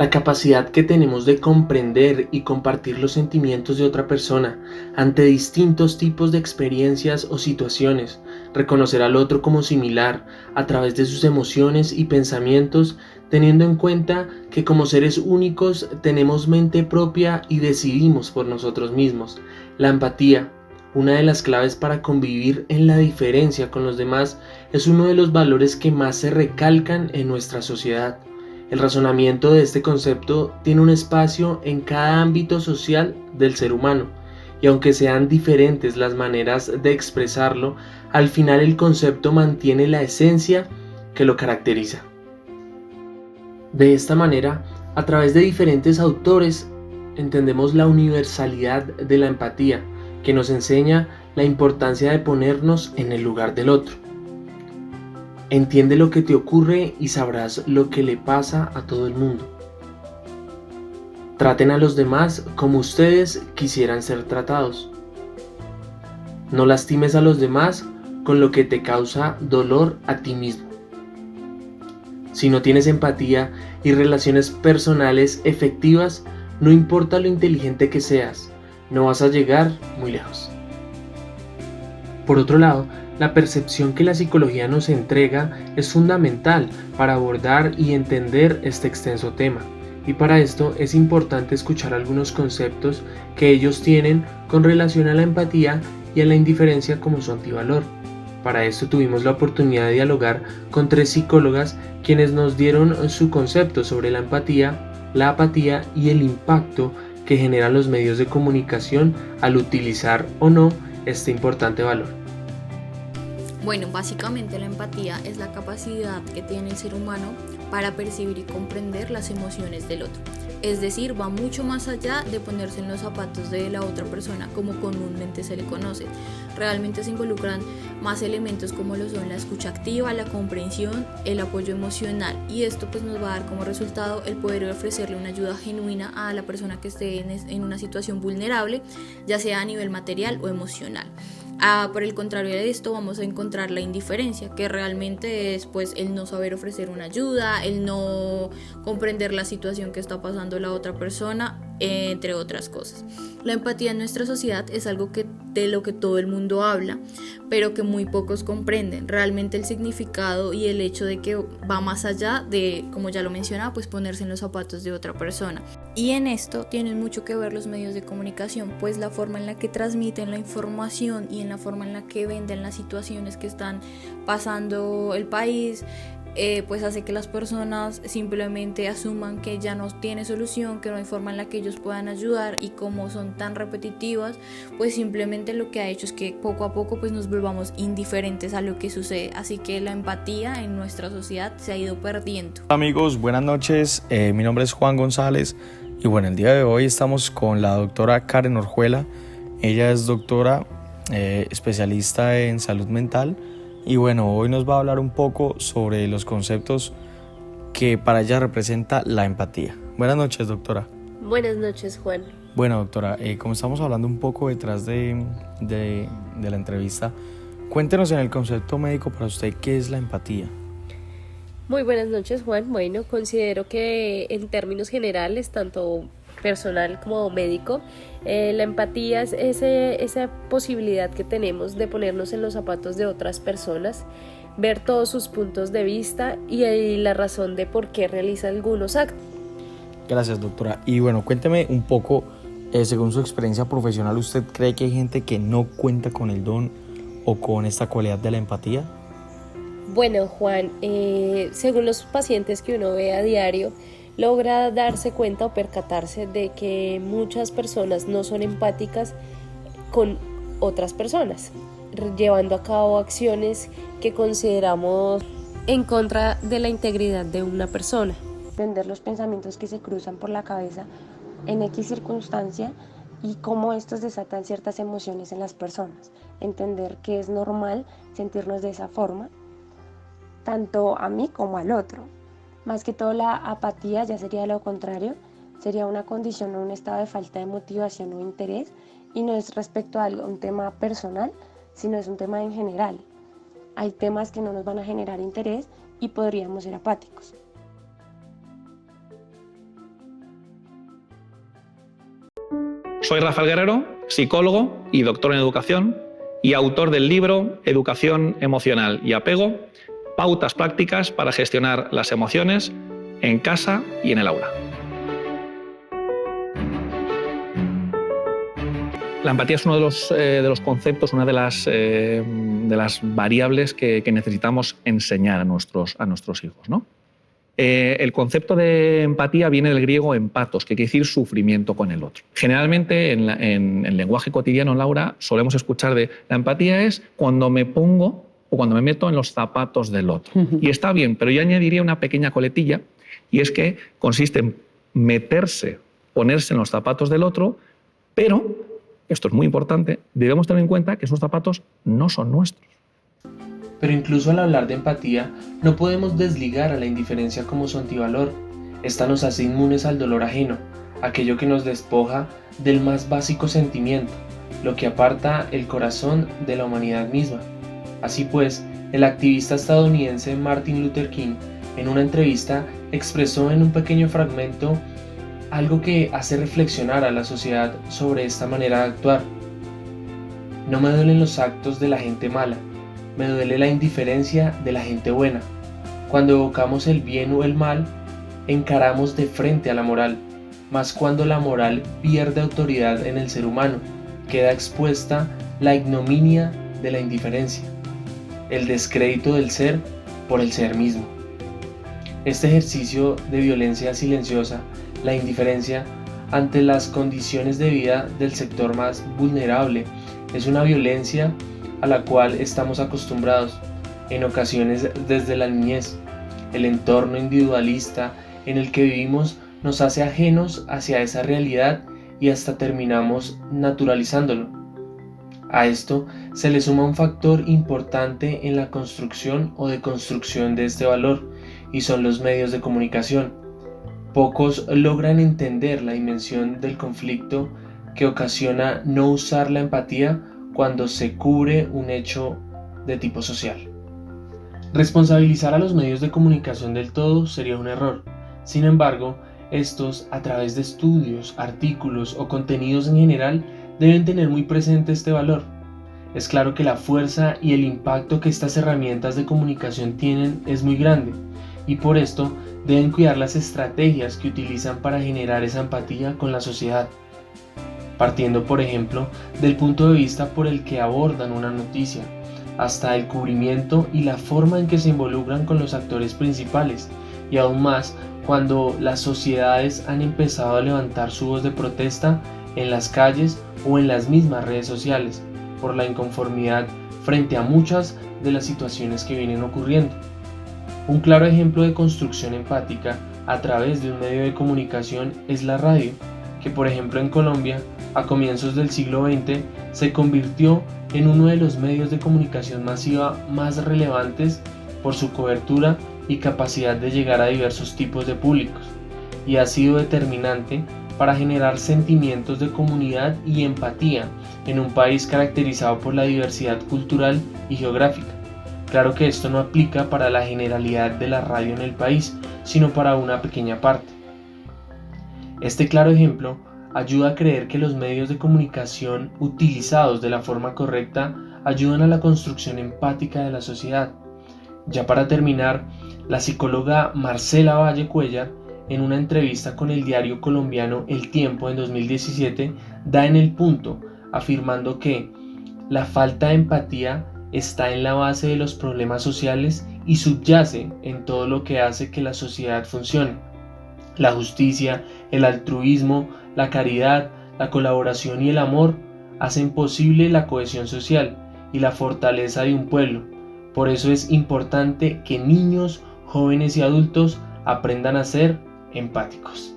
La capacidad que tenemos de comprender y compartir los sentimientos de otra persona ante distintos tipos de experiencias o situaciones, reconocer al otro como similar a través de sus emociones y pensamientos, teniendo en cuenta que como seres únicos tenemos mente propia y decidimos por nosotros mismos. La empatía, una de las claves para convivir en la diferencia con los demás, es uno de los valores que más se recalcan en nuestra sociedad. El razonamiento de este concepto tiene un espacio en cada ámbito social del ser humano, y aunque sean diferentes las maneras de expresarlo, al final el concepto mantiene la esencia que lo caracteriza. De esta manera, a través de diferentes autores, entendemos la universalidad de la empatía, que nos enseña la importancia de ponernos en el lugar del otro. Entiende lo que te ocurre y sabrás lo que le pasa a todo el mundo. Traten a los demás como ustedes quisieran ser tratados. No lastimes a los demás con lo que te causa dolor a ti mismo. Si no tienes empatía y relaciones personales efectivas, no importa lo inteligente que seas, no vas a llegar muy lejos. Por otro lado, la percepción que la psicología nos entrega es fundamental para abordar y entender este extenso tema, y para esto es importante escuchar algunos conceptos que ellos tienen con relación a la empatía y a la indiferencia como su antivalor. Para esto tuvimos la oportunidad de dialogar con 3 psicólogas quienes nos dieron su concepto sobre la empatía, la apatía y el impacto que generan los medios de comunicación al utilizar o no este importante valor. Bueno, básicamente la empatía es la capacidad que tiene el ser humano para percibir y comprender las emociones del otro. Es decir, va mucho más allá de ponerse en los zapatos de la otra persona como comúnmente se le conoce. Realmente se involucran más elementos como lo son la escucha activa, la comprensión, el apoyo emocional, y esto pues nos va a dar como resultado el poder ofrecerle una ayuda genuina a la persona que esté en una situación vulnerable, ya sea a nivel material o emocional. Por el contrario de esto vamos a encontrar la indiferencia, que realmente es pues el no saber ofrecer una ayuda, el no comprender la situación que está pasando la otra persona, entre otras cosas. La empatía en nuestra sociedad es algo de lo que todo el mundo habla, pero que muy pocos comprenden realmente el significado y el hecho de que va más allá de, como ya lo mencionaba, pues ponerse en los zapatos de otra persona. Y en esto tienen mucho que ver los medios de comunicación, pues la forma en la que transmiten la información y en la forma en la que venden las situaciones que están pasando el país, pues hace que las personas simplemente asuman que ya no tiene solución, que no hay forma en la que ellos puedan ayudar, y como son tan repetitivas, pues simplemente lo que ha hecho es que poco a poco pues nos volvamos indiferentes a lo que sucede. Así que la empatía en nuestra sociedad se ha ido perdiendo. Hola amigos, buenas noches, mi nombre es Juan González y bueno, el día de hoy estamos con la doctora Karen Orjuela. Ella es doctora especialista en salud mental. Y bueno, hoy nos va a hablar un poco sobre los conceptos que para ella representa la empatía. Buenas noches, doctora. Buenas noches, Juan. Bueno, doctora, como estamos hablando un poco detrás de la entrevista, cuéntenos en el concepto médico para usted qué es la empatía. Muy buenas noches, Juan. Bueno, considero que en términos generales, tanto personal como médico, la empatía es esa posibilidad que tenemos de ponernos en los zapatos de otras personas, ver todos sus puntos de vista y la razón de por qué realiza algunos actos. Gracias, doctora. Y bueno, cuénteme un poco, según su experiencia profesional, ¿usted cree que hay gente que no cuenta con el don o con esta cualidad de la empatía? Bueno, Juan, según los pacientes que uno ve a diario, logra darse cuenta o percatarse de que muchas personas no son empáticas con otras personas, llevando a cabo acciones que consideramos en contra de la integridad de una persona. Entender los pensamientos que se cruzan por la cabeza en X circunstancia y cómo estos desatan ciertas emociones en las personas. Entender que es normal sentirnos de esa forma, tanto a mí como al otro. Más que todo, la apatía ya sería lo contrario, sería una condición o un estado de falta de motivación o interés, y no es respecto a un tema personal, sino es un tema en general. Hay temas que no nos van a generar interés y podríamos ser apáticos. Soy Rafael Guerrero, psicólogo y doctor en educación y autor del libro Educación emocional y apego, pautas prácticas para gestionar las emociones en casa y en el aula. La empatía es uno de los conceptos, una de las variables que necesitamos enseñar a nuestros hijos, ¿no? El concepto de empatía viene del griego empatos, que quiere decir sufrimiento con el otro. Generalmente en el lenguaje cotidiano, Laura, solemos escuchar de la empatía es cuando me pongo o cuando me meto en los zapatos del otro. Y está bien, pero yo añadiría una pequeña coletilla, y es que consiste en ponerse en los zapatos del otro, pero, esto es muy importante, debemos tener en cuenta que esos zapatos no son nuestros. Pero incluso al hablar de empatía, no podemos desligar a la indiferencia como su antivalor. Esta nos hace inmunes al dolor ajeno, aquello que nos despoja del más básico sentimiento, lo que aparta el corazón de la humanidad misma. Así pues, el activista estadounidense Martin Luther King, en una entrevista, expresó en un pequeño fragmento algo que hace reflexionar a la sociedad sobre esta manera de actuar. No me duelen los actos de la gente mala, me duele la indiferencia de la gente buena. Cuando evocamos el bien o el mal, encaramos de frente a la moral, mas cuando la moral pierde autoridad en el ser humano, queda expuesta la ignominia de la indiferencia, el descrédito del ser por el ser mismo. Este ejercicio de violencia silenciosa, la indiferencia ante las condiciones de vida del sector más vulnerable, es una violencia a la cual estamos acostumbrados, en ocasiones desde la niñez. El entorno individualista en el que vivimos nos hace ajenos hacia esa realidad y hasta terminamos naturalizándolo. A esto se le suma un factor importante en la construcción o deconstrucción de este valor, y son los medios de comunicación. Pocos logran entender la dimensión del conflicto que ocasiona no usar la empatía cuando se cubre un hecho de tipo social. Responsabilizar a los medios de comunicación del todo sería un error. Sin embargo, estos, a través de estudios, artículos o contenidos en general, deben tener muy presente este valor. Es claro que la fuerza y el impacto que estas herramientas de comunicación tienen es muy grande, y por esto deben cuidar las estrategias que utilizan para generar esa empatía con la sociedad. Partiendo, por ejemplo, del punto de vista por el que abordan una noticia, hasta el cubrimiento y la forma en que se involucran con los actores principales, y aún más cuando las sociedades han empezado a levantar su voz de protesta en las calles o en las mismas redes sociales, por la inconformidad frente a muchas de las situaciones que vienen ocurriendo. Un claro ejemplo de construcción empática a través de un medio de comunicación es la radio, que por ejemplo en Colombia, a comienzos del siglo XX, se convirtió en uno de los medios de comunicación masiva más relevantes por su cobertura y capacidad de llegar a diversos tipos de públicos, y ha sido determinante para generar sentimientos de comunidad y empatía en un país caracterizado por la diversidad cultural y geográfica. Claro que esto no aplica para la generalidad de la radio en el país, sino para una pequeña parte. Este claro ejemplo ayuda a creer que los medios de comunicación utilizados de la forma correcta ayudan a la construcción empática de la sociedad. Ya para terminar, la psicóloga Marcela Valle Cuellar, en una entrevista con el diario colombiano El Tiempo en 2017, da en el punto, afirmando que la falta de empatía está en la base de los problemas sociales y subyace en todo lo que hace que la sociedad funcione. La justicia, el altruismo, la caridad, la colaboración y el amor hacen posible la cohesión social y la fortaleza de un pueblo. Por eso es importante que niños, jóvenes y adultos aprendan a ser empáticos.